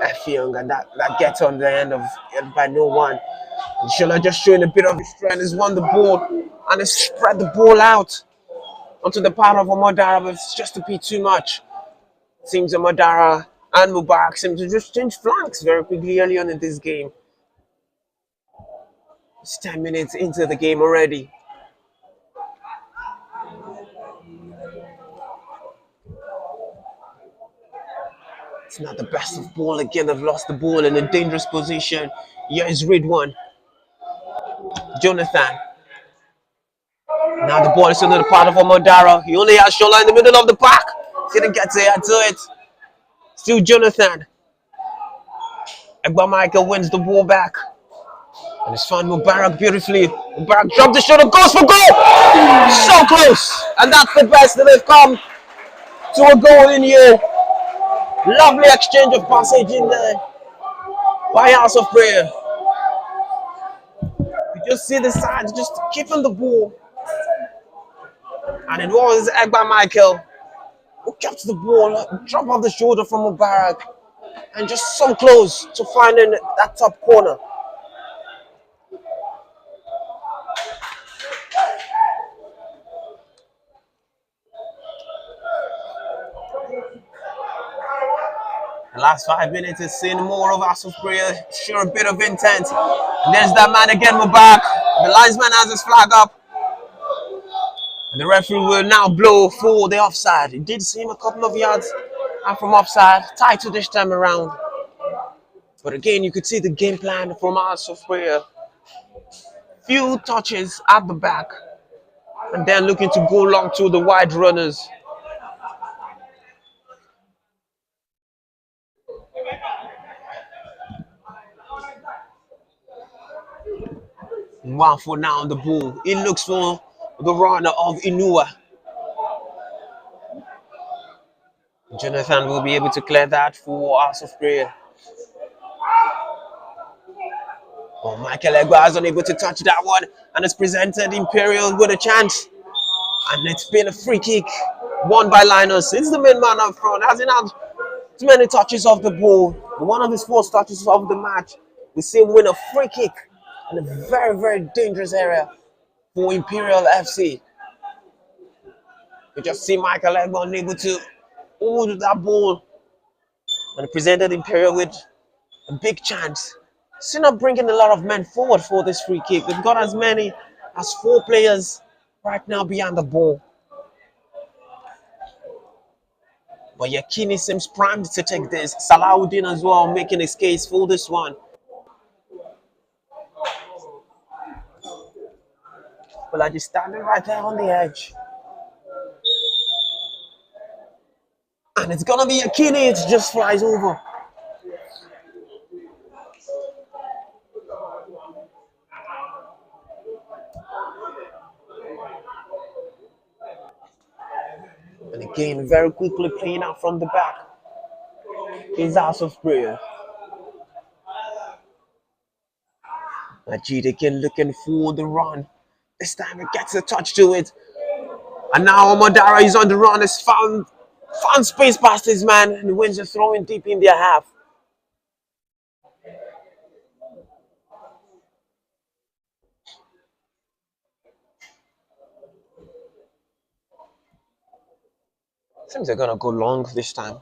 F Young, and that gets on the end of by no one. And Shola just showing a bit of his strength, has won the ball and has spread the ball out onto the part of Amadara, but it's just a bit too much. It seems Amadara and Mubarak seem to just change flanks very quickly early on in this game. It's 10 minutes into the game already. It's not the best of ball again. They've lost the ball in a dangerous position. Here is Ridwan. Jonathan. Now the ball is under the part of Amadara. He only has Shola in the middle of the park. Didn't get to it. Still Jonathan. Egba Michael wins the ball back. And it's found Mubarak beautifully. Mubarak dropped the shoulder, goes for goal! So close! And that's the best that they've come to a goal in here. Lovely exchange of passage in there by House of Prayer. You just see the sides just keeping the ball. And it was Egba Michael who kept the ball, drop off the shoulder from Mubarak, and just so close to finding that top corner. The last 5 minutes is seeing more of House of Prayer, sure a bit of intent. And there's that man again, Mubarak. The linesman has his flag up. And the referee will now blow for the offside. It did seem a couple of yards out from offside, tight to this time around. But again, you could see the game plan from House of Prayer. Few touches at the back, and then looking to go long to the wide runners. One for now on the ball. It looks for the runner of Inua. Jonathan will be able to clear that for House of Prayer. Oh, Michael Egba is unable to touch that one, and it's presented Imperial with a chance. And it's been a free kick won by Linus. It's the main man up front. Hasn't had too many touches of the ball. One of his first touches of the match. We see him win a free kick in a very, very dangerous area for Imperial FC. You just see Michael Egba unable to hold that ball, and presented Imperial with a big chance. Still not bringing a lot of men forward for this free kick. They've got as many as 4 players right now behind the ball. But Yakini seems primed to take this. Salahuddin as well making his case for this one. Well, I just standing right there on the edge. And it's gonna be Yakini, it just flies over. And again, very quickly playing out from the back is House of Prayer. Majid again looking for the run. This time it gets a touch to it. And now Amadara is on the run. Has found space past his man and wins the throwing deep in their half. Seems they're gonna go long this time.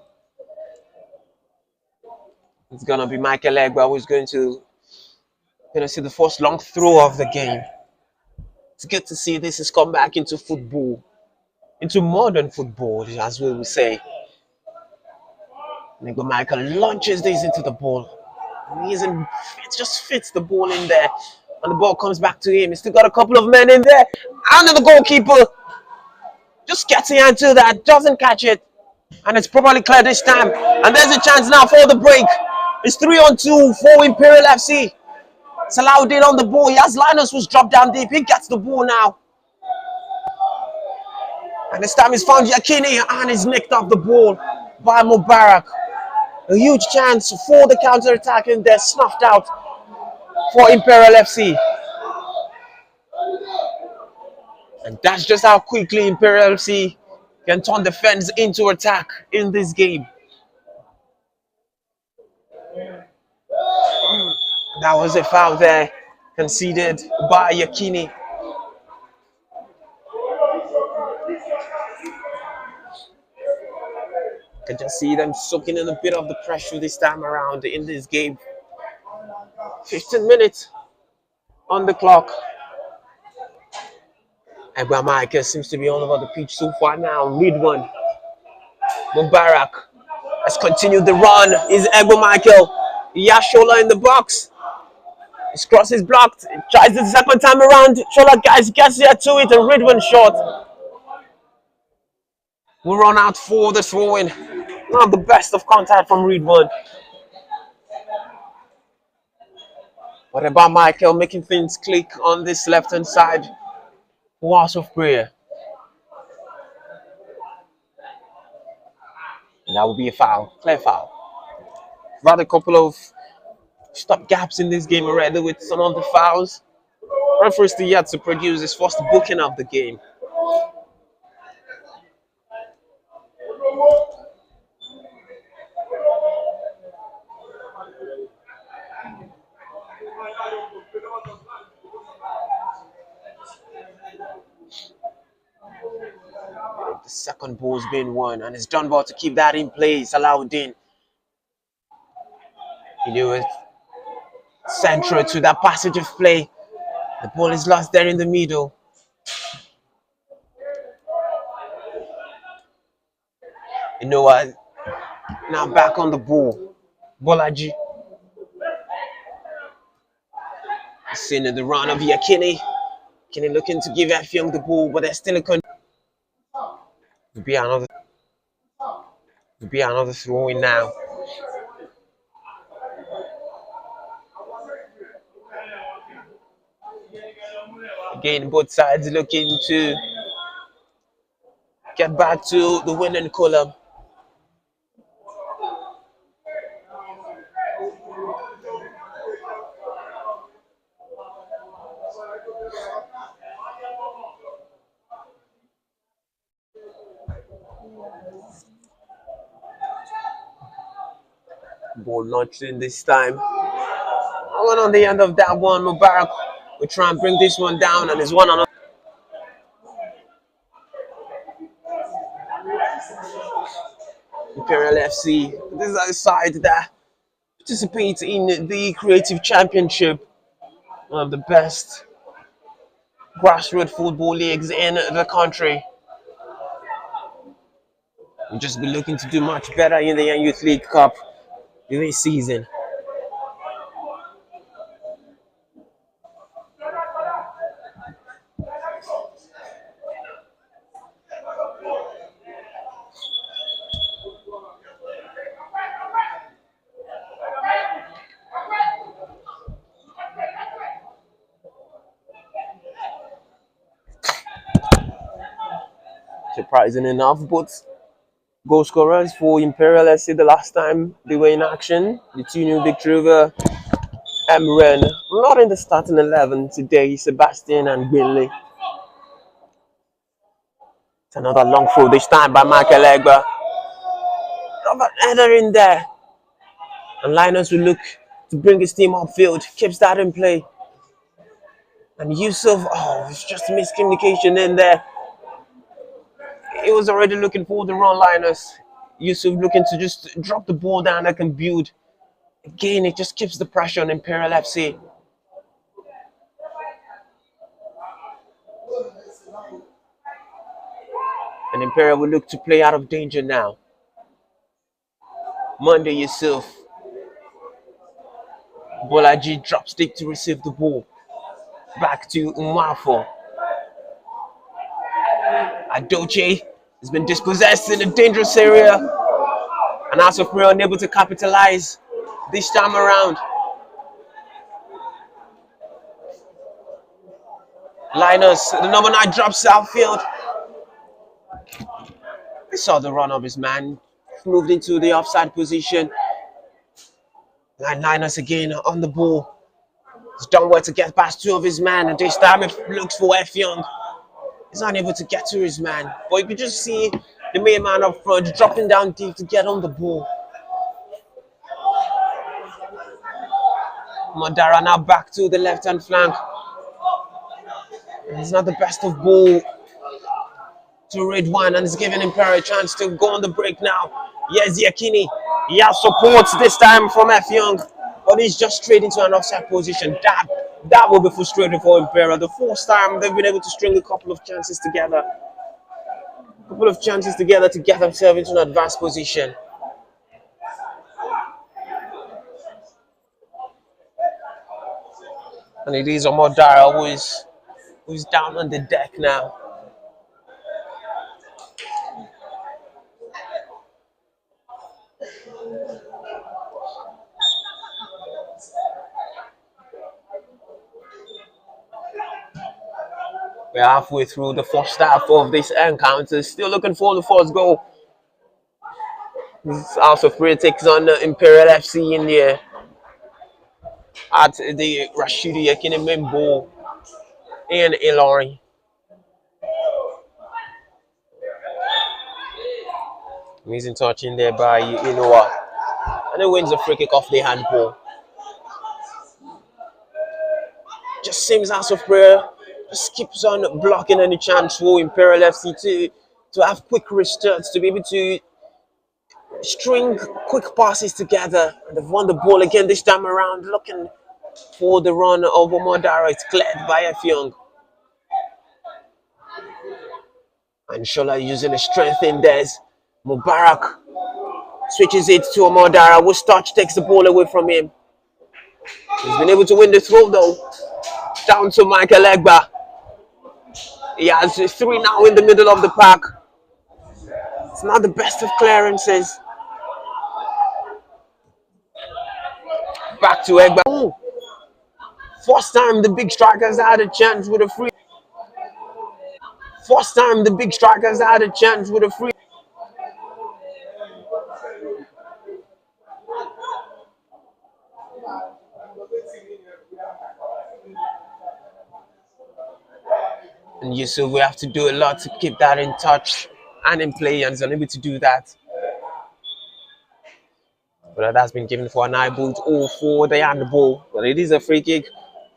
It's gonna be Michael Egba who's going to see the first long throw of the game. It's good to see this has come back into football, into modern football, as we will say. And Michael launches this into the ball. And it just fits the ball in there. And the ball comes back to him. He's still got a couple of men in there. And the goalkeeper just gets into that, doesn't catch it. And it's probably clear this time. And there's a chance now for the break. It's 3-on-2 for Imperial FC. Salahuddin on the ball. He has Linus who's dropped down deep. He gets the ball now. And this time he's found Yakini and he's nicked off the ball by Mubarak. A huge chance for the counter-attack and they're snuffed out for Imperial FC. And that's just how quickly Imperial FC can turn defense into attack in this game. That was a foul there, conceded by Yakini. Can just see them soaking in a bit of the pressure this time around in this game. 15 minutes on the clock. Egba Michael seems to be all over the pitch so far now. Lead one. Mubarak has continued the run. Is Egba Michael. Yashola in the box. His cross is blocked. He tries the second time around. Shola guys gets there to it and Ridwan shot. Will run out for the throw-in. Not the best of contact from Ridwan. What about Michael making things click on this left-hand side? House of prayer. And that will be a foul. Clear foul. We've had a couple of stop gaps in this game already with some of the fouls. Referee still yet to produce his first booking of the game. The second ball's been won, and it's done well to keep that in place. Alauddin. He knew it. Central to that passage of play. The ball is lost there in the middle. You know what? Now back on the ball. Bolaji. Seeing the run of Yakini. Yakini looking to give Effiong the ball, but there's still a Will be another throw in now. Again, both sides looking to get back to the winning column. Ball notched in this time. One on the end of that one, Mubarak will try and bring this one down, and there's one on. Imperial FC. This is a side that participates in the Creative Championship, one of the best grassroots football leagues in the country. We'll just be looking to do much better in the Young Youth League Cup this season. Surprising enough, both goal scorers for Imperial SC the last time they were in action. The 2-0 victory over Emren. Not in the starting 11 today, Sebastian and Gwinley. It's another long throw this time by Michael Egba. Another header in there. And Linus will look to bring his team upfield. Keeps that in play. And Yusuf, it's just a miscommunication in there. He was already looking for the run, Linus. Yusuf looking to just drop the ball down that can build. Again, it just keeps the pressure on Imperial FC. And Imperial will look to play out of danger now. Monday Yusuf. Bolaji drops deep to receive the ball. Back to Umwafo. Adoche has been dispossessed in a dangerous area. And House of Prayer unable to capitalize this time around. Linus, the number 9 drops outfield. We saw the run of his man. Moved into the offside position. And Linus again on the ball. He's done well to get past 2 of his men. And this time it looks for Effiong. He's unable to get to his man. But you can just see the main man up front dropping down deep to get on the ball. Mandara now back to the left-hand flank. It's not the best of ball to Red One, and it's giving Imperial a chance to go on the break now. Yes, Yakini. He has supports this time from F Young, but he's just straight into an offside position. That will be frustrating for Imperial. The first time they've been able to string a couple of chances together. To get themselves into an advanced position. And it is Omodara who's down on the deck now. We're halfway through the first half of this encounter. Still looking for the first goal. This House of Prayer takes on Imperial FC in there at the Rashidi Ekinemimbo in Ilori. Amazing touch in there by Inoa. And it wins the free kick off the handball. Just seems House of Prayer just keeps on blocking any chance for Imperial FC to have quick restarts, to be able to string quick passes together. And they've won the ball again this time around, looking for the run of Omodara. It's cleared by F Young. And Shola using his strength in there. Mubarak switches it to Omodara. Wustach takes the ball away from him. He's been able to win the throw though. Down to Michael Egba. He has 3 now in the middle of the park. It's not the best of clearances. Back to Egba. Ooh. First time the big strikers had a chance with a free. First time the big strikers had a chance with a free. And Yusuf, we have to do a lot to keep that in touch and in play, and he's unable to do that. But that's been given for an eye boot or for the handball. But it is a free kick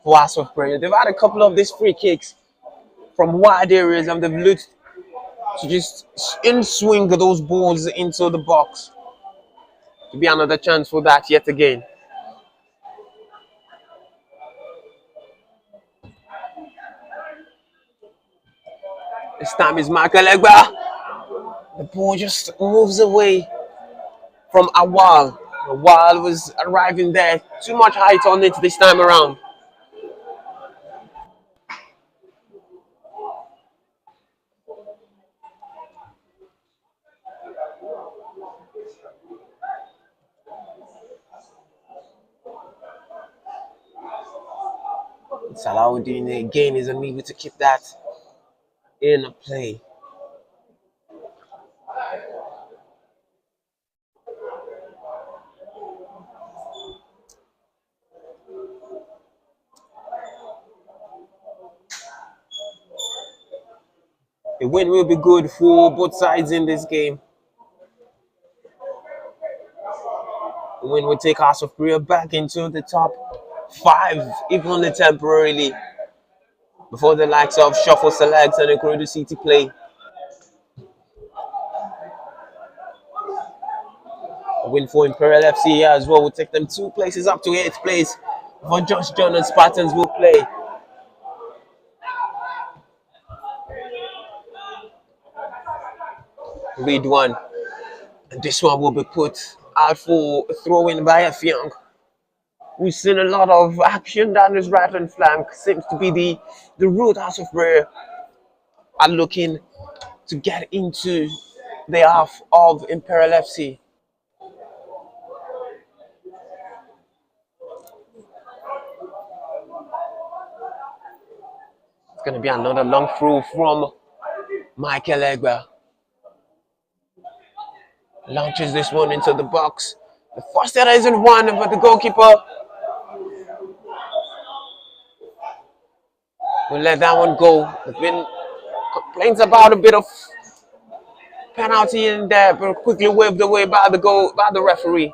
for House of Prayer. They've had a couple of these free kicks from wide areas, and they've looked to just in swing those balls into the box. To be another chance for that yet again. This time is Michael Egba. The ball just moves away from Awal. Awal was arriving there. Too much height on it this time around. Salahuddin again is unable to keep that in play. A win will be good for both sides in this game. A win will take House of Prayer back into the top 5, if only temporarily, before the likes of Shuffle Select and Ikorodu City play. A win for Imperial FC here as well will take them 2 places up to 8th place before Josh John and Spartans will play. Read one. And this one will be put out for a throw in by F Young. We've seen a lot of action down his right hand flank. Seems to be the route House of Prayer are looking to get into the half of Imperial FC. It's going to be another long throw from Michael Egba. Launches this one into the box. The first error isn't one, but the goalkeeper will let that one go. There's been complaints about a bit of penalty in there, but quickly waved away by the referee.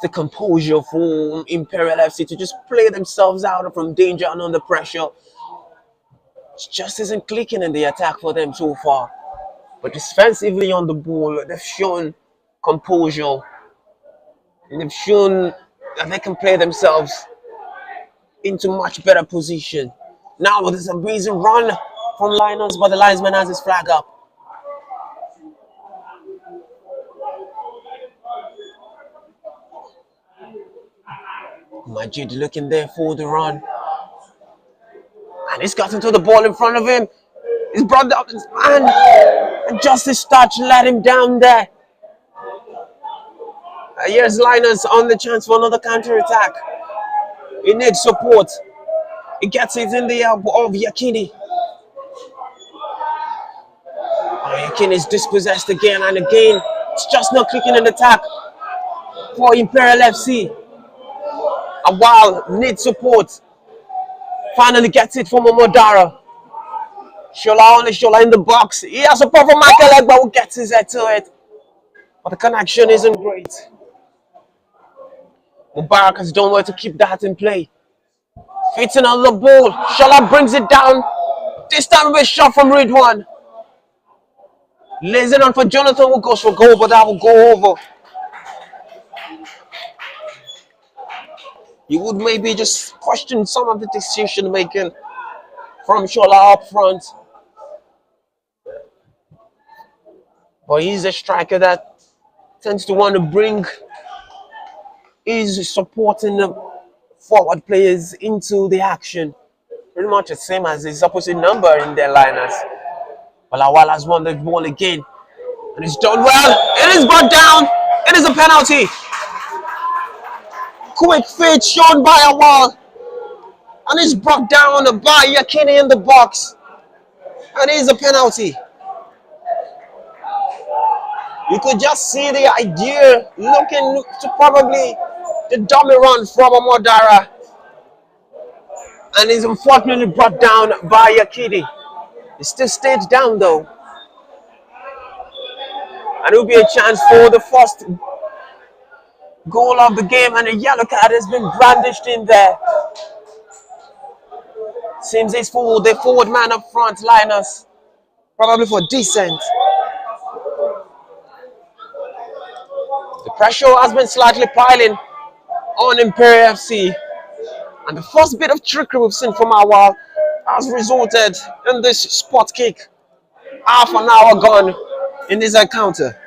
the composure for Imperial FC to just play themselves out from danger and under pressure. It just isn't clicking in the attack for them so far. But defensively on the ball, they've shown composure. And they've shown that they can play themselves into much better position. Now there's a amazing run from Linus, but the linesman has his flag up. Majid looking there for the run. And he's gotten to the ball in front of him. He's brought up his man. And just his touch let him down there. Here's Linus on the chance for another counter-attack. He needs support. He gets it in the elbow of Yakini. Yakini is dispossessed again and again. It's just not clicking in attack for Imperial FC. A while needs support. Finally gets it from Momodara. Shola on the shoulder in the box. He has support from Michael Egba who gets his head to it. But the connection isn't great. Mubarak has done well to keep that in play. Fits another ball. Shola brings it down. This time with a shot from Ridwan. Lays it on for Jonathan who goes for goal, but that will go over. You would maybe just question some of the decision making from Shola up front. But he's a striker that tends to want to bring his supporting the forward players into the action. Pretty much the same as his opposite number in their liners. Balawal has won the ball again. And it's done well. It is brought down. It is a penalty. Quick feet shown by Awal. And it's brought down by Yakini in the box. And it is a penalty. You could just see the idea looking to probably the dummy run from Amodara. And is unfortunately brought down by Yakini. It still stayed down though. And it will be a chance for the first goal of the game, and a yellow card has been brandished in there. Seems it's for the forward man up front, Linus. Probably for descent. The pressure has been slightly piling on Imperial FC. And the first bit of trickery we've seen from Awal has resulted in this spot kick. Half an hour gone in this encounter.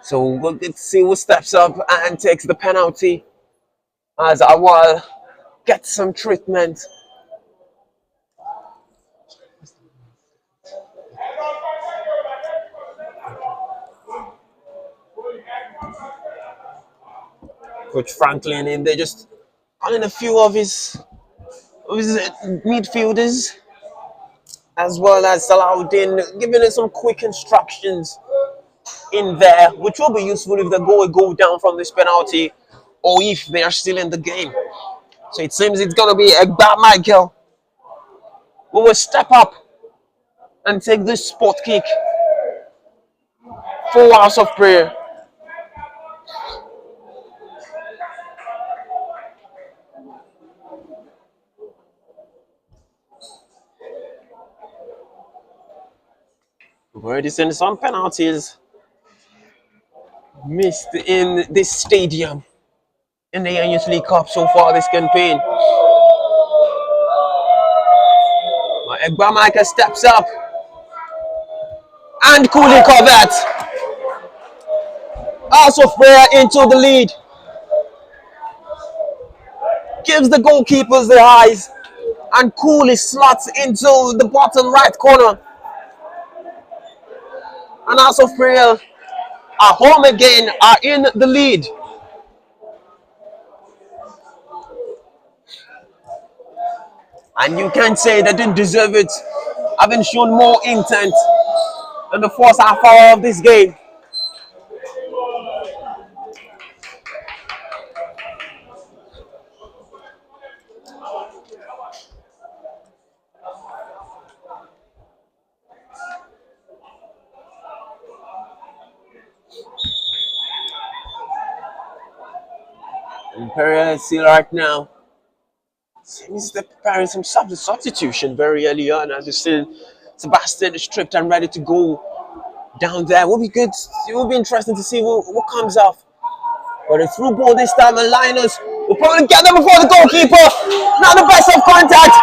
So we'll get to see who steps up and takes the penalty as Awal gets some treatment. Coach Franklin in there just calling a few of his midfielders as well as Salahuddin, giving us some quick instructions in there, which will be useful if the goal go down from this penalty or if they are still in the game. So it seems it's going to be Egba Michael who will step up and take this spot kick for House of Prayer. We've already seen some penalties missed in this stadium in the Youth League Cup so far this campaign. Egba Michael steps up and coolly covered. House of Prayer into the lead. Gives the goalkeepers the eyes and coolly slots into the bottom right corner. And House of Prayer are home again, are in the lead. And you can't say they didn't deserve it having shown more intent in the first half hour of this game. Imperial still right now. Seems they're preparing some substitution very early on. As you see, Sebastian is stripped and ready to go down there. Will be good. It will be interesting to see what comes off. But a through ball this time, and Linus will probably get them before the goalkeeper. Not the best of contact.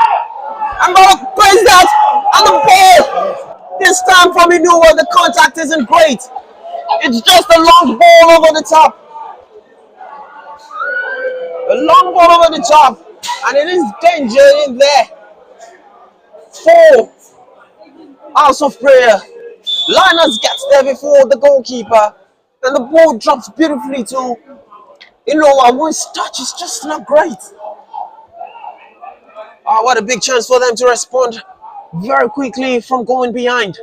I'm going to place that on the ball. This time from Inua, the contact isn't great. It's just a long ball over the top. A long ball over the top. And it is danger in there. 4 House of Prayer. Linus gets there before the goalkeeper. And the ball drops beautifully too. His touch is just not great. Oh, what a big chance for them to respond very quickly from going behind.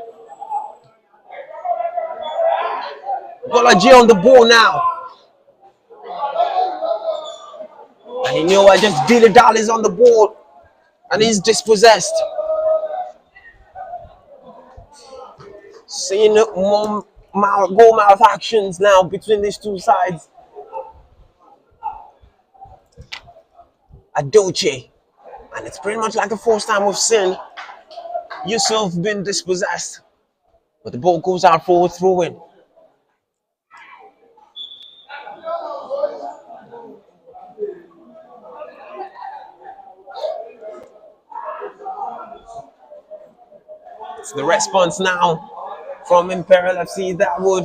Bolaji on the ball now. And just Billy Dahl is on the ball. And he's dispossessed. Seeing more goal mouth actions now between these two sides. Adoche. And it's pretty much like the first time we've seen Yusuf been dispossessed. But the ball goes out for a throw-in. It's the response now from Imperial FC that would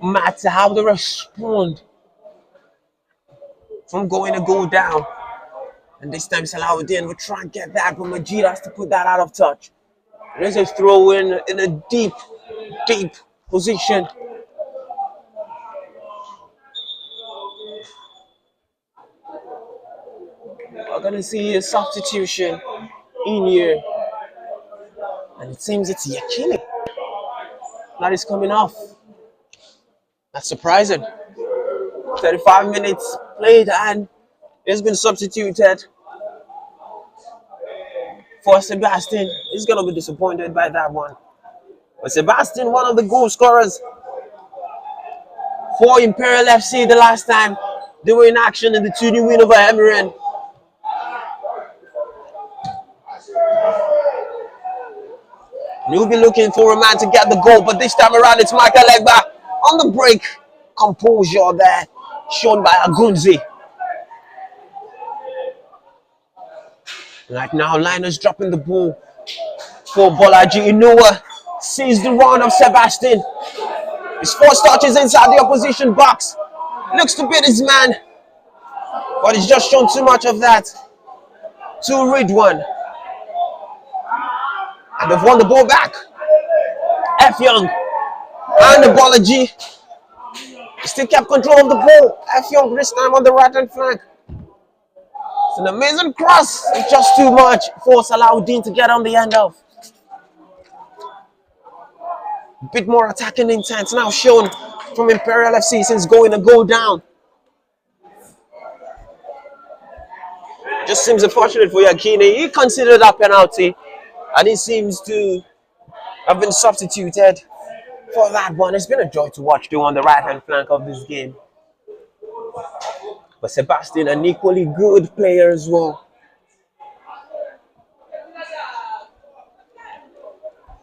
matter how they respond from going to go down. And this time Salahuddin will try and get that, but Majid has to put that out of touch. There's a throw in a deep position. We're going to see a substitution in here. And it seems it's Yakini that is coming off. That's surprising. 35 minutes played and he's been substituted for Sebastian. He's going to be disappointed by that one. But Sebastian, one of the goal scorers for Imperial FC the last time they were in action in the 2-0 win over Emirate. We'll be looking for a man to get the goal, but this time around it's Michael Legba on the break. Composure there shown by Agunzi. Right now, Linus dropping the ball for Bolaji. Inua sees the run of Sebastian. His first touch is inside the opposition box. Looks to beat his man, but he's just shown too much of that to read one. And they've won the ball back. F Young and the Bolaji still kept control of the ball. F Young this time on the right hand flank. It's an amazing cross. It's just too much for Salahuddin to get on the end of. A bit more attacking intent now shown from Imperial FC since going to go down. Just seems unfortunate for Yakini. He considered that penalty and he seems to have been substituted for that one. It's been a joy to watch though on the right hand flank of this game. But Sebastian, an equally good player as well.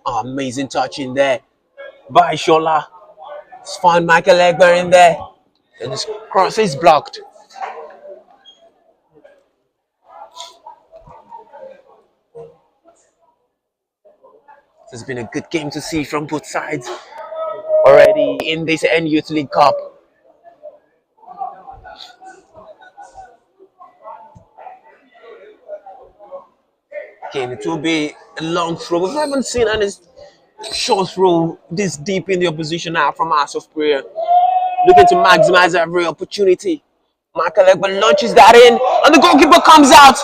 Oh, amazing touch in there by Shola. It's found Michael Legba in there. And his cross is blocked. This has been a good game to see from both sides already in this Youth League Cup. Again, it will be a long throw. We haven't seen any short throw this deep in the opposition now from House of Prayer. Looking to maximize every opportunity. Michael Legba launches that in, and the goalkeeper comes out.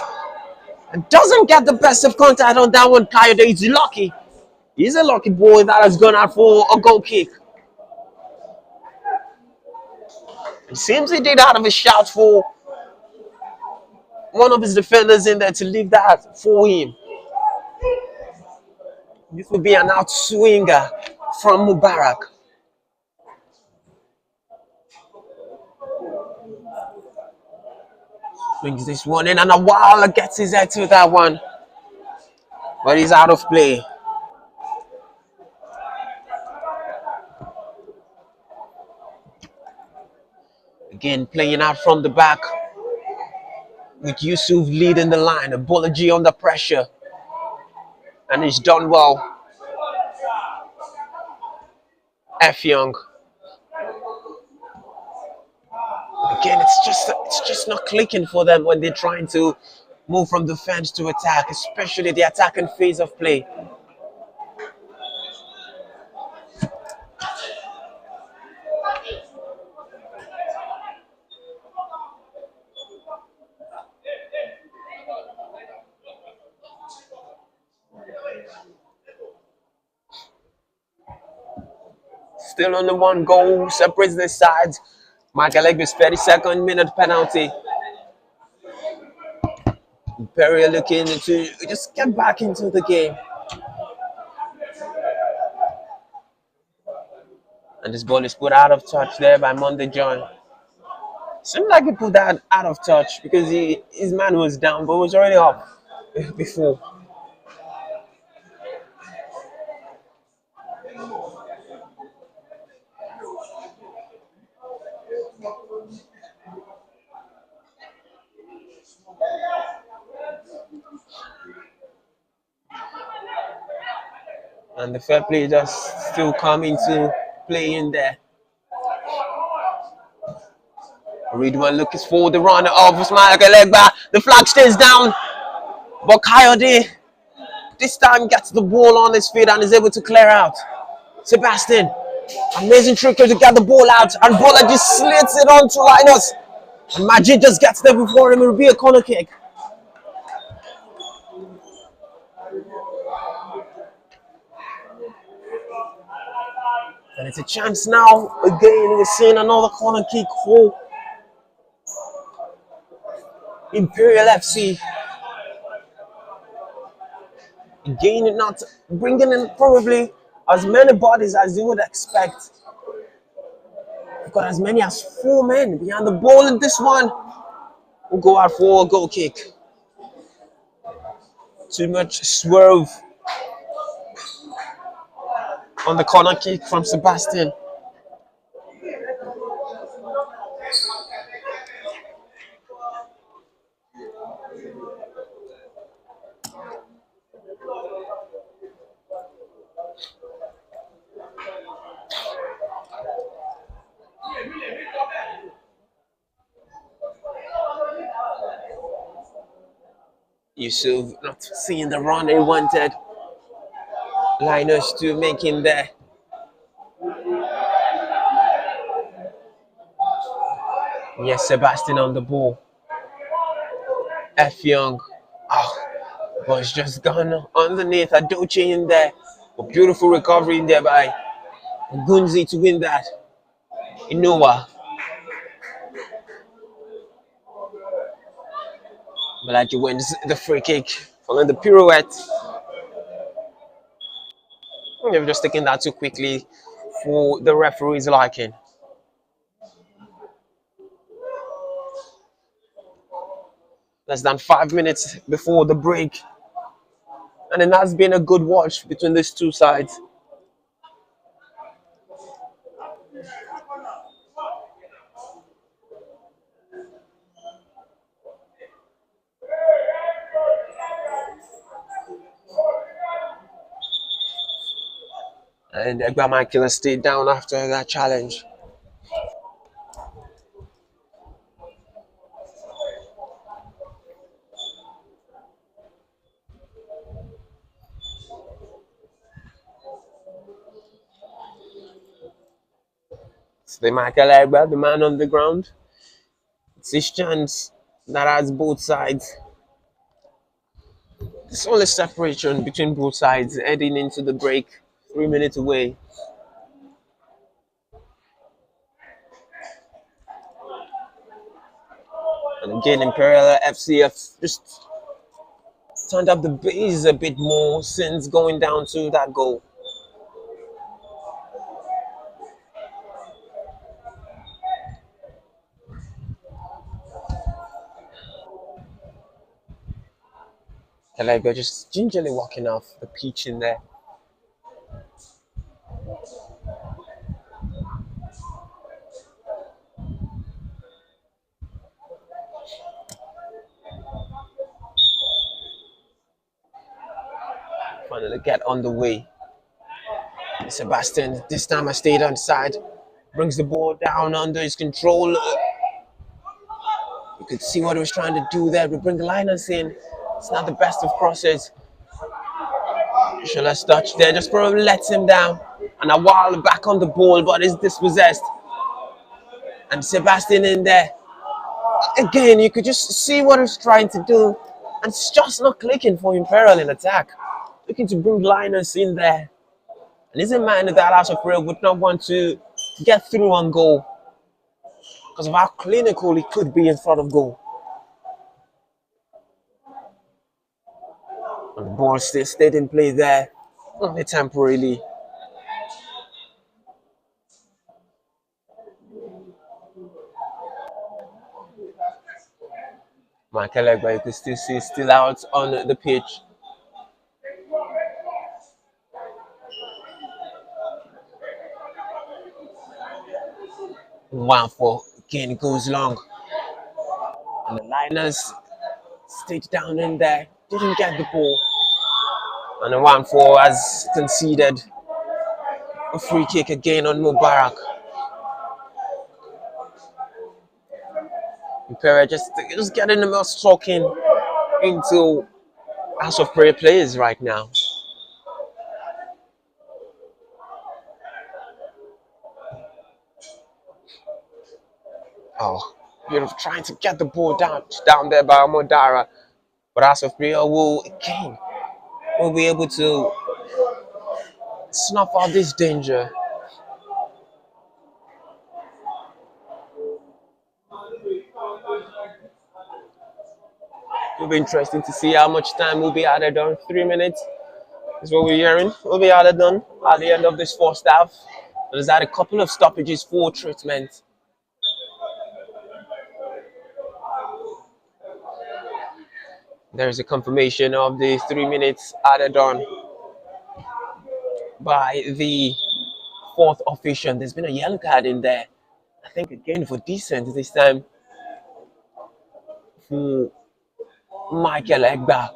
and doesn't get the best of contact on that one. Coyote is lucky. He's a lucky boy that has gone out for a goal kick. It seems he did have a shout for one of his defenders in there to leave that for him. This will be an outswinger from Mubarak. Brings this one in, and a while gets his head to that one, but he's out of play. Again, playing out from the back with Yusuf leading the line. Abology under pressure, and he's done well. F Young. Again, it's just not clicking for them when they're trying to move from defense to attack, especially the attacking phase of play. Still on the one goal, separates the sides. Michael Egby's 32nd minute penalty. Imperial looking to just get back into the game. And this ball is put out of touch there by Monday John. Seemed like he put that out of touch because his man was down, but was already up before. And the fair play just still coming to play in there. Ridwan looking for the runner of Michael Egba. The flag stays down, but Coyote this time gets the ball on his feet and is able to clear out. Sebastian, amazing trick to get the ball out, and Bola just slits it onto Linus. And Majid just gets there before him. It will be a corner kick. And it's a chance now. Again, we're seeing another corner kick for Imperial FC. Again, not bringing in probably as many bodies as you would expect. We've got as many as 4 men behind the ball, and this one will go out for a goal kick. Too much swerve on the corner kick from Sebastian. Yusuf not seeing the run he wanted. Linus to make him there. Yes, Sebastian on the ball. F Young. Oh, but it's just gone underneath. Adoche in there. A beautiful recovery in there by Gunzi to win that. Inoua. Malachi wins the free kick following the pirouette. They've just taken that too quickly for the referee's liking. Less than 5 minutes before the break. And it has been a good watch between these two sides. And Egba Michael stayed down after that challenge. So the Michael Egba, the man on the ground. It's his chance that has both sides. It's only separation between both sides heading into the break. 3 minutes away. And again, Imperial FCF just turned up the base a bit more since going down to that goal. And like we're just gingerly walking off the pitch in there. Finally get on the way. Sebastian, this time I stayed on the side. Brings the ball down under his control. You could see what he was trying to do there. We bring the liners in. It's not the best of crosses. Shola's touch there just probably lets him down. And a while back on the ball, but is dispossessed. And Sebastian in there. Again, you could just see what he's trying to do. And it's just not clicking for Imperial in attack. Looking to bring liners in there. And he's a man that House of Prayer would not want to get through on goal because of how clinical he could be in front of goal. And the ball still stayed in play there, only temporarily. Michael Egba, you can still see, still out on the pitch. One for again goes long. And the liners stayed down in there, didn't get the ball. And the 1-4 has conceded a free kick again on Mubarak. Imperial just getting the most talking into House of Prayer players right now. Oh, you're trying to get the ball down there by Amodara. But House of Prayer will be able to snuff out this danger. It'll be interesting to see how much time will be added on. 3 minutes is what we're hearing. Will be added on at the end of this first half. There's had a couple of stoppages for treatment. There's a confirmation of the 3 minutes added on by the fourth official. There's been a yellow card in there. I think again for decent this time for Michael Egba.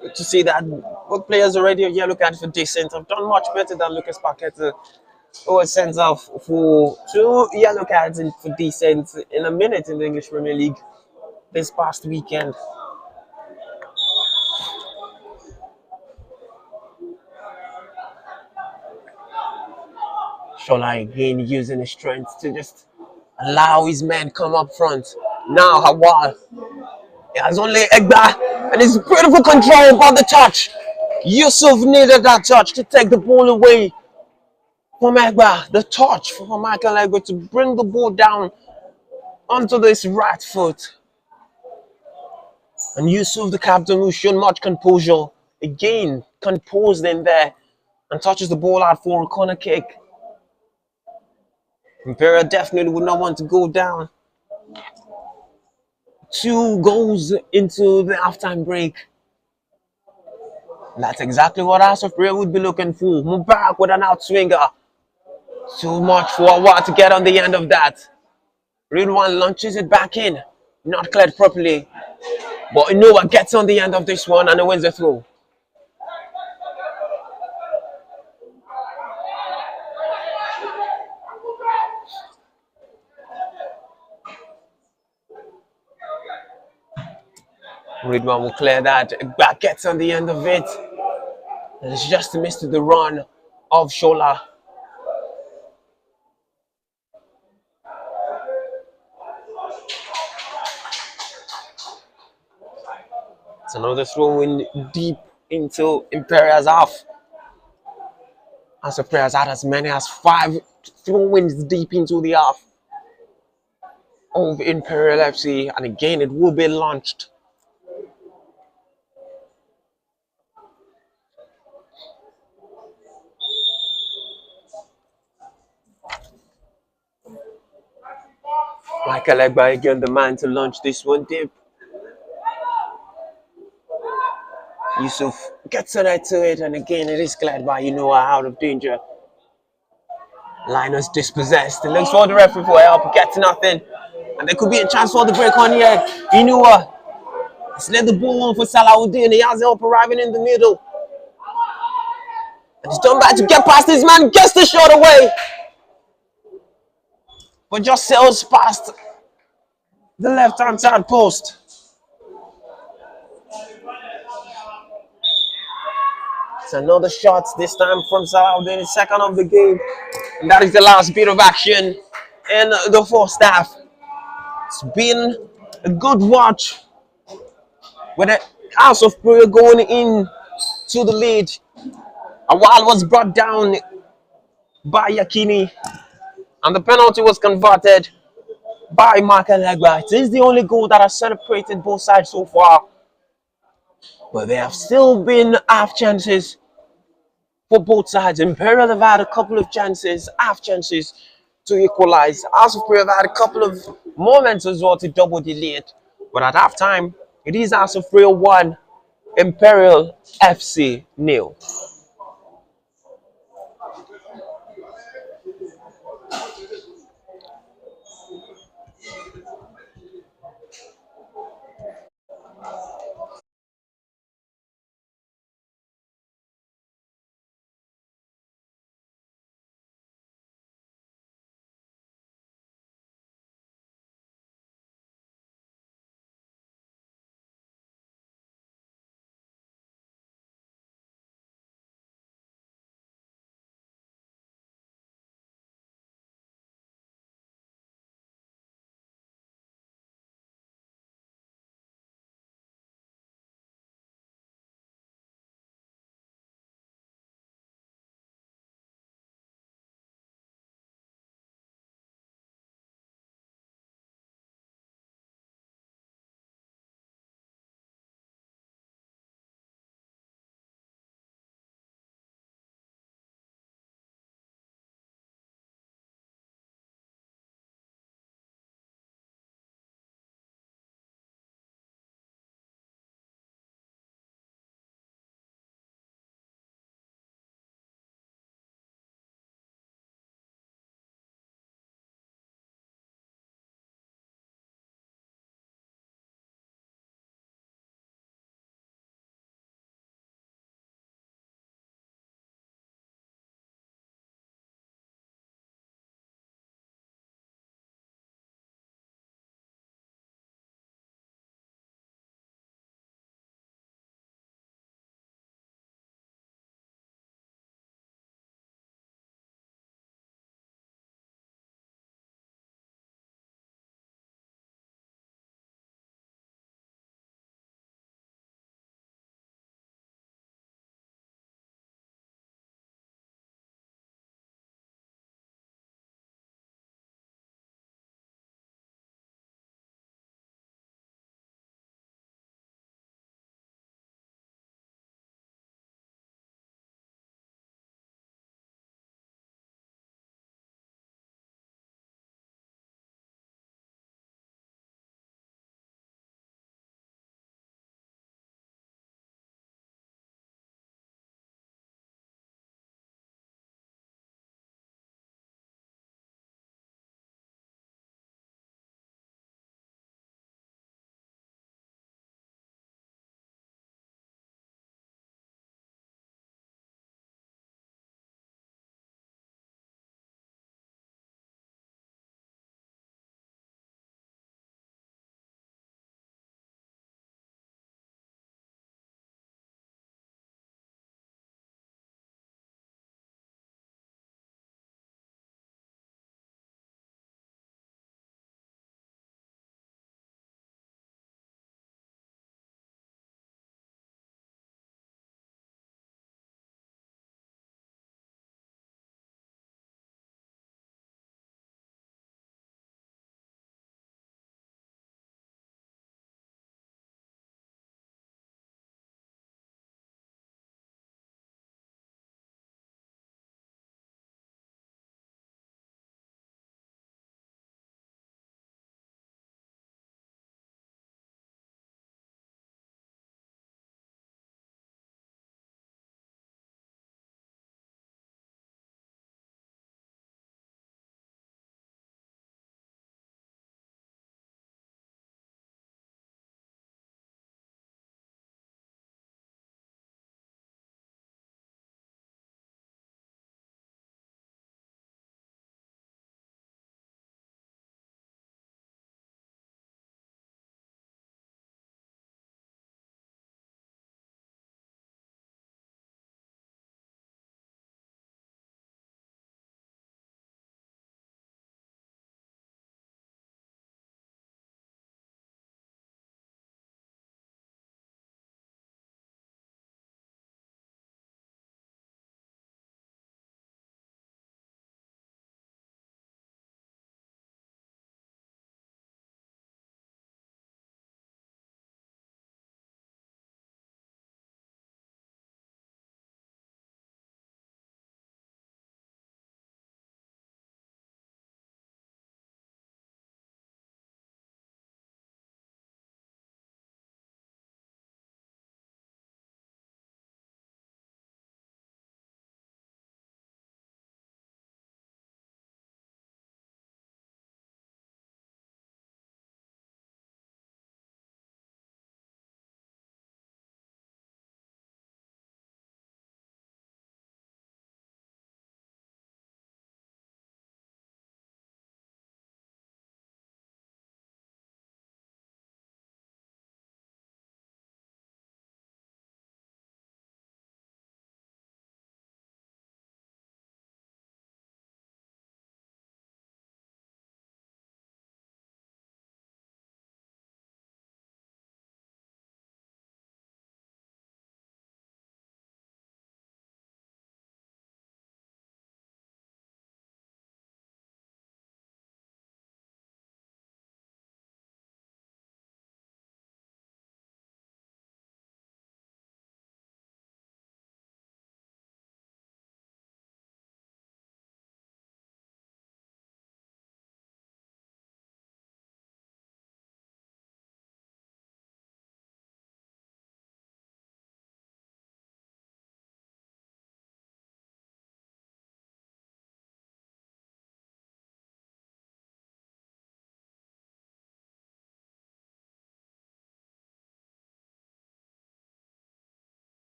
Good to see that both players already a yellow card for decent. Have done much better than Lucas Paqueta, who was sent off for 2 yellow cards for decent in a minute in the English Premier League this past weekend. Shola again using his strength to just allow his men come up front. Now Hawal. He has only Egba and his beautiful control about the touch. Yusuf needed that touch to take the ball away from Egba. The touch for Michael Egba to bring the ball down onto this right foot. And Yusuf, the captain, who showed much composure, again composed in there and touches the ball out for a corner kick. Imperial definitely would not want to go down. 2 goals into the halftime break. That's exactly what House of Prayer would be looking for. Mubarak with an outswinger. Too much for Awad to get on the end of that. Ridwan launches it back in. Not cleared properly. But Inoua gets on the end of this one and it wins the throw. Ridwan will clear that. Back gets on the end of it. And it's just missed the run of Shola. It's another throw in deep into Imperial's half. As the players had as many as 5 throw-ins deep into the half of Imperial FC, and again it will be launched. Michael Egba again, the man to launch this one deep. Yusuf gets right to it, and again it is cleared by out of danger. Linus dispossessed. He looks for the referee for help, gets nothing. And there could be a chance for the break on here. Inua has led the ball on for Salahuddin. He has help arriving in the middle. And he's done back to get past his man, gets the shot away. But just sails past the left-hand side post. It's another shot, this time from Salahuddin, the second of the game. And that is the last bit of action in the first half. It's been a good watch with the House of Prayer going in to the lead. A while was brought down by Yakini, and the penalty was converted by Michael Legba. It is the only goal that has separated both sides so far, but there have still been half chances for both sides. Imperial have had a couple of chances, half chances to equalize. House of Prayer have had a couple of moments as well to double the lead, but at half time, it is House of Prayer 1, Imperial FC 0.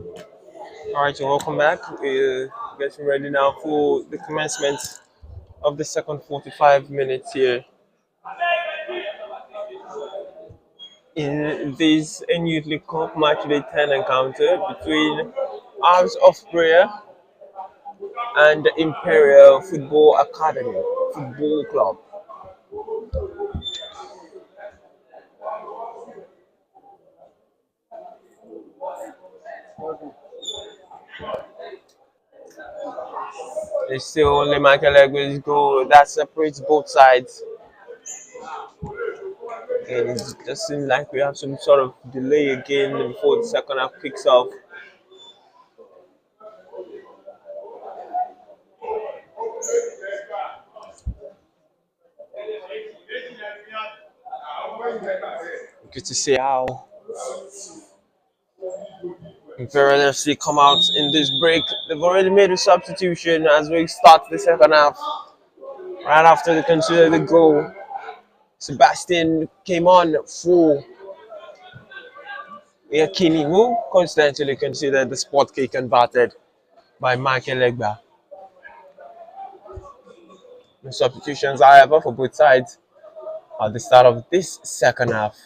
All right, so welcome back. We're getting ready now for the commencement of the second 45 minutes here in this Youth League Cup Match Day 10 encounter between House of Prayer and the Imperial Football Academy Football Club. There's still only Michael Egwe's goal that separates both sides. And it just seems like we have some sort of delay again before the second half kicks off. Good to see how Imperial FC come out in this break. They've already made a substitution as we start the second half. Right after they considered the goal, Sebastian came on for Yakini, who constantly considered the spot kick converted by Michael Legba. The substitutions, however, for both sides at the start of this second half.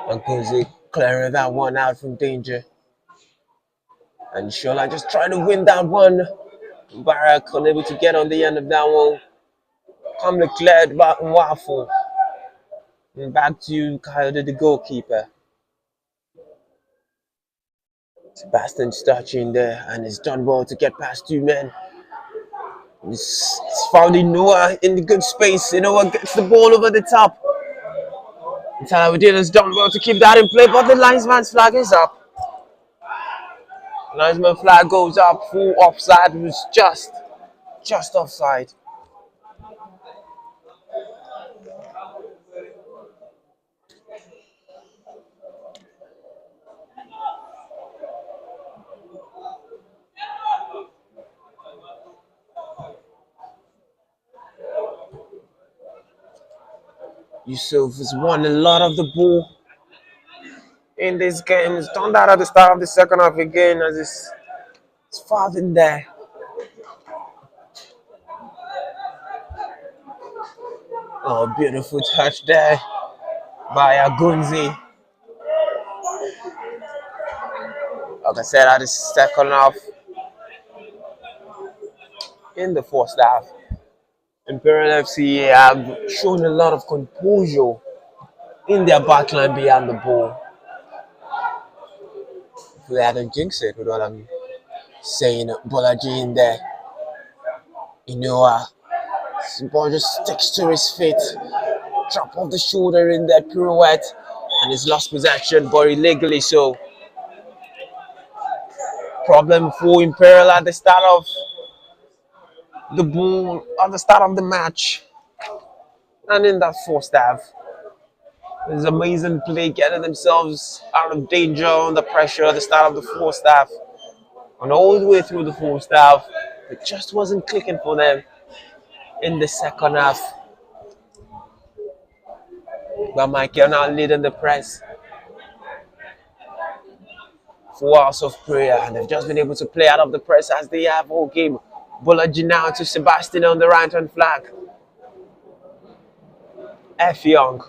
Nkunze clearing that one out from danger. And Shola just trying to win that one. Barak unable to get on the end of that one. Calmly cleared back and Waffle. And back to Coyote, the goalkeeper. Sebastian's touching there and it's done well to get past two men. He's found Noah in the good space. Noah gets the ball over the top. Talawudin has done well to keep that in play, but the linesman's flag is up. Linesman flag goes up, full offside. It was just offside. Yusuf has won a lot of the ball in this game. He's done that at the start of the second half again as it's far in there. Oh, beautiful touch there by Agunzi. Like I said, at the second half, in the first half, Imperial FC have shown a lot of composure in their backline behind the ball. If I don't jinx it with what I'm saying, Bolaji in there. The ball just sticks to his feet. Drop off the shoulder in that pirouette. And he's lost possession, but illegally so. Problem for Imperial at the start of the ball, at the start of the match. And in that first half. This amazing play, getting themselves out of danger under pressure at the start of the first half. And all the way through the first half, it just wasn't clicking for them in the second half. But Michael now leading the press for House of Prayer, and they've just been able to play out of the press as they have all game. Bolaji now to Sebastian on the right hand flag. F Young.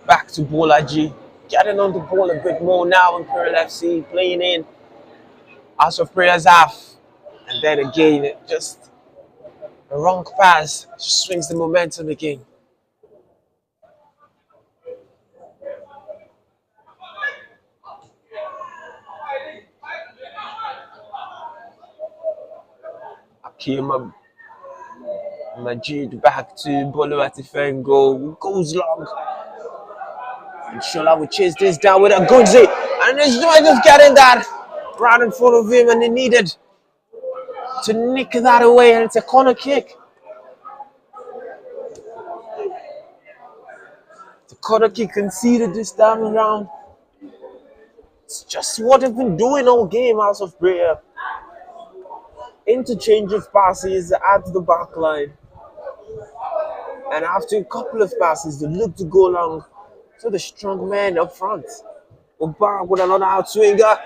Back to Bolaji. Getting on the ball a bit more now. Imperial FC playing in House of Prayer's half. And then again, just a wrong pass just swings the momentum again. Akim Majid back to Bolo Atifengo. Goes long. And Shola will chase this down with a Gunzi. And he's just getting that right in front of him, and he needed to nick that away, and it's a corner kick. The corner kick conceded this time around. It's Just what they've been doing all game, House of Prayer. Interchange of passes at the back line. And after a couple of passes, they look to go long to the strong man up front. Mubarak with another outswinger.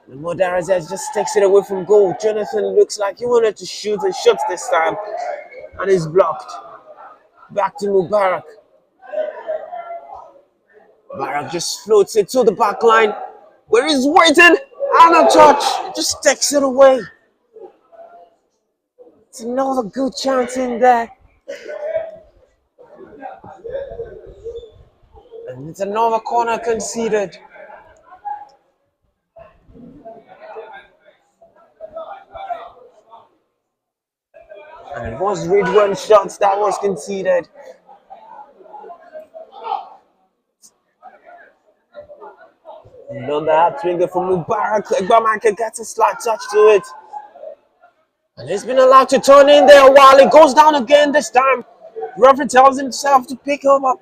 And Modarazes just takes it away from goal. Jonathan looks like he wanted to shoot and shoots this time. And he's blocked. Back to Mubarak. Mubarak just floats it to the back line where he's waiting. And a touch. Just takes it away. It's another good chance in there. And it's another corner conceded. And it was Ridwan shots that was conceded. Another hat finger from Mubarak. Egbamanke gets a slight touch to it. And he's been allowed to turn in there while it goes down again this time. The referee tells himself to pick him up.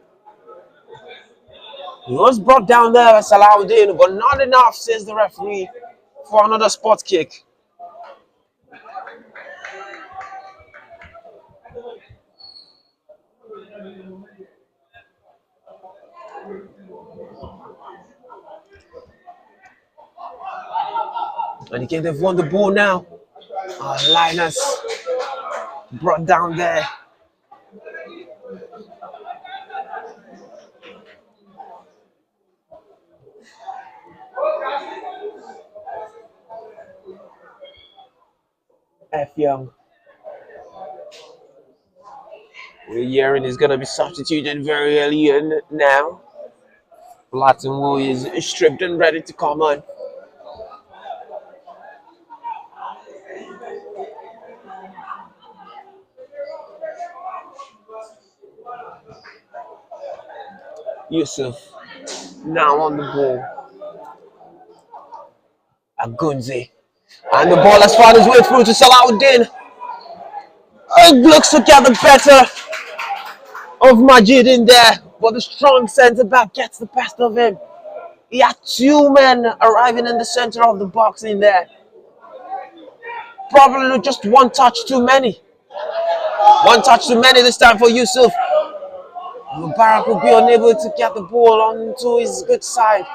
He was brought down there by Salahuddin, but not enough, says the referee, for another spot kick. And again, they've won the ball now. Linus brought down there. F Young. We're hearing he's going to be substituted very early in now. Latin Wu is stripped and ready to come on. Yusuf now on the ball. Agunzi. And the ball has found its way through to Salahuddin. It looks to get the better of Majid in there, but the strong centre back gets the best of him. He had two men arriving in the center of the box in there. Probably just one touch too many. One touch too many this time for Yusuf. Mubarak will be unable to get the ball onto his good side.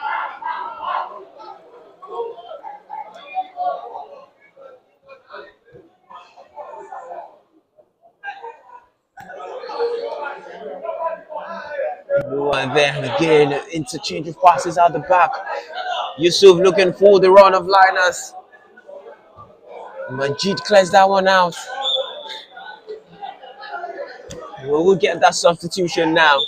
And then again, interchange of passes out the back. Yusuf looking for the run of Linus. Majid clears that one out. We'll get that substitution now.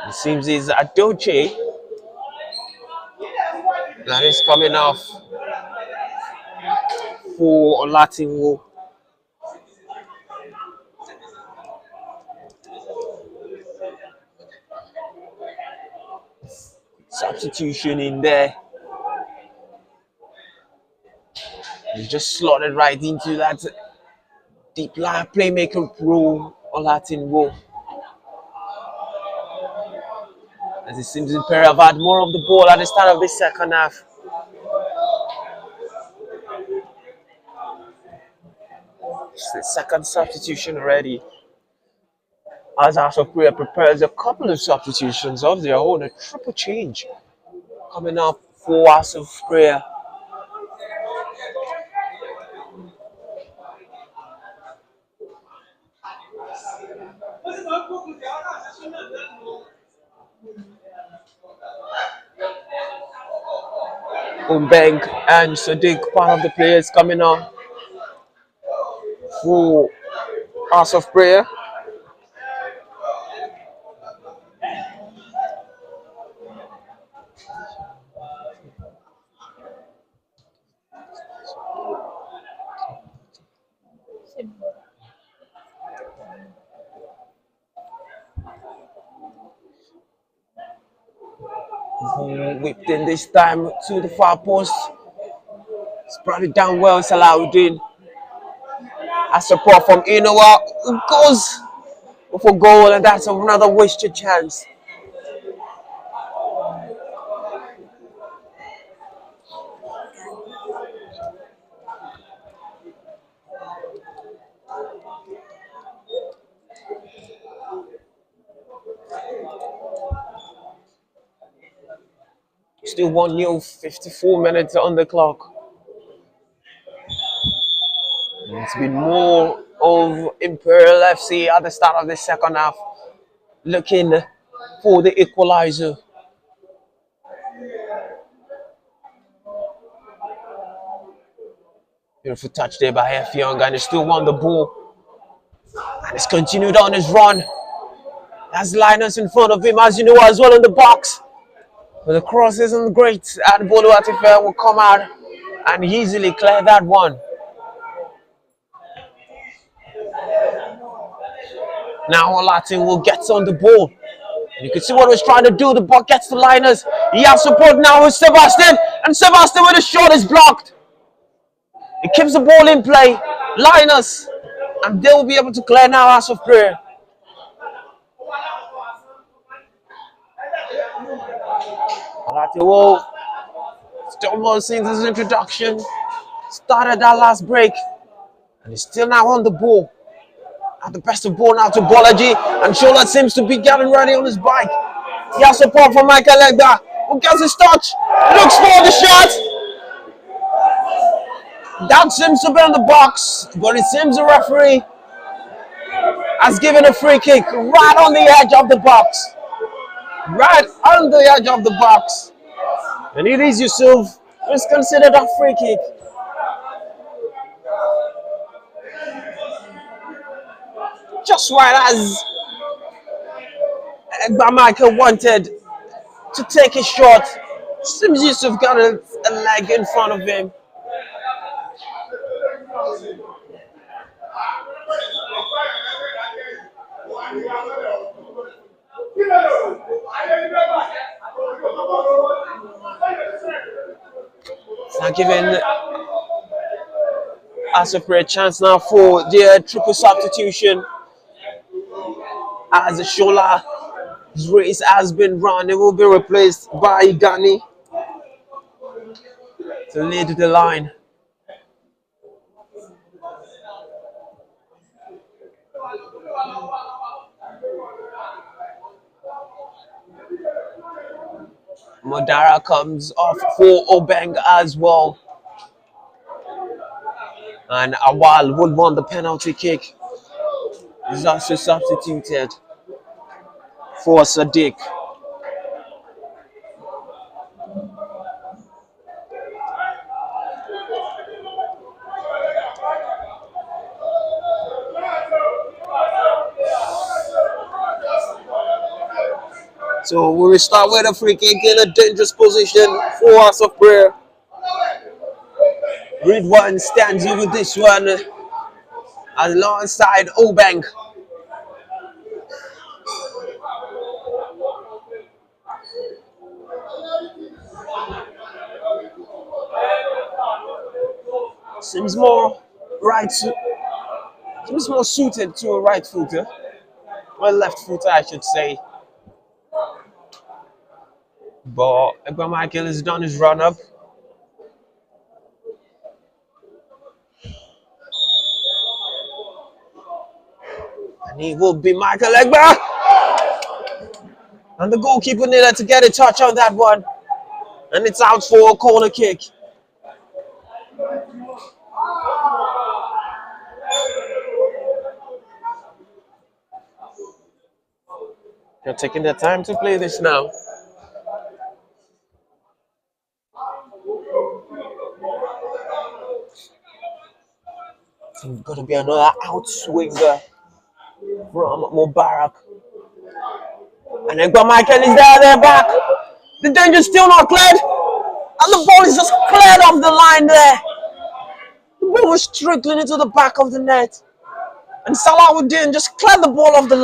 It seems it's Adoche that is coming off for Latin. Substitution in there. He's just slotted right into that deep line playmaker role on Latin Wo. As it seems Imperial have had more of the ball at the start of the second half. It's the second substitution already. As House of Prayer prepares a couple of substitutions of their own, a triple change coming up for House of Prayer. Umbeng and Sadiq, part of the players coming on for House of Prayer. Whipped in this time to the far post. It's brought it down well, Salahuddin. A support from Inowa, who goes for goal, and that's another wasted chance. Still 1-0, 54 minutes on the clock. It's been more of Imperial FC at the start of the second half, looking for the equalizer. Beautiful touch there by F. Young, and he still won the ball. And he's continued on his run. Has Linus in front of him, as you know, as well in the box. But the cross isn't great, and Bolu Atife will come out and easily clear that one. Now Olatin will get on the ball. You can see what he's trying to do. The ball gets to Linus. He has support now with Sebastian, and Sebastian with a shot is blocked. He keeps the ball in play. Linus, and they will be able to clear now House of Prayer. Olatin will still more since his introduction. Started that last break, and he's still now on the ball. At the best of ball now to Bolaji, and Shola seems to be getting ready on his bike. He has support from Michael Legba, who gets his touch, looks for the shot. That seems to be on the box, but it seems the referee has given a free kick right on the edge of the box. Right on the edge of the box. And it is Yusuf who is considered a free kick. Just right as Egba Michael wanted to take a shot, seems Yusuf got a leg in front of him. It's not giving us a chance now for their triple substitution. As Shola's race has been run, it will be replaced by Gani to lead the line. Modara comes off for Obeng as well. And Awal will want the penalty kick. He's also substituted for Sadiq. So we will start with a free kick in a dangerous position for House of Prayer. Ridwan stands over this one alongside Obeng. Seems more seems more suited to a right footer. Well, left footer, I should say. But Egba Michael has done his run up. And he will be Michael Egba. And the goalkeeper needed to get a touch on that one. And it's out for a corner kick. They're taking their time to play this now. It's going to be another outswinger from Mubarak. And Egba Michael is there, they're back. The danger's still not cleared. And the ball is just cleared off the line there. The ball was trickling into the back of the net. And Salahuddin just cleared the ball off the line.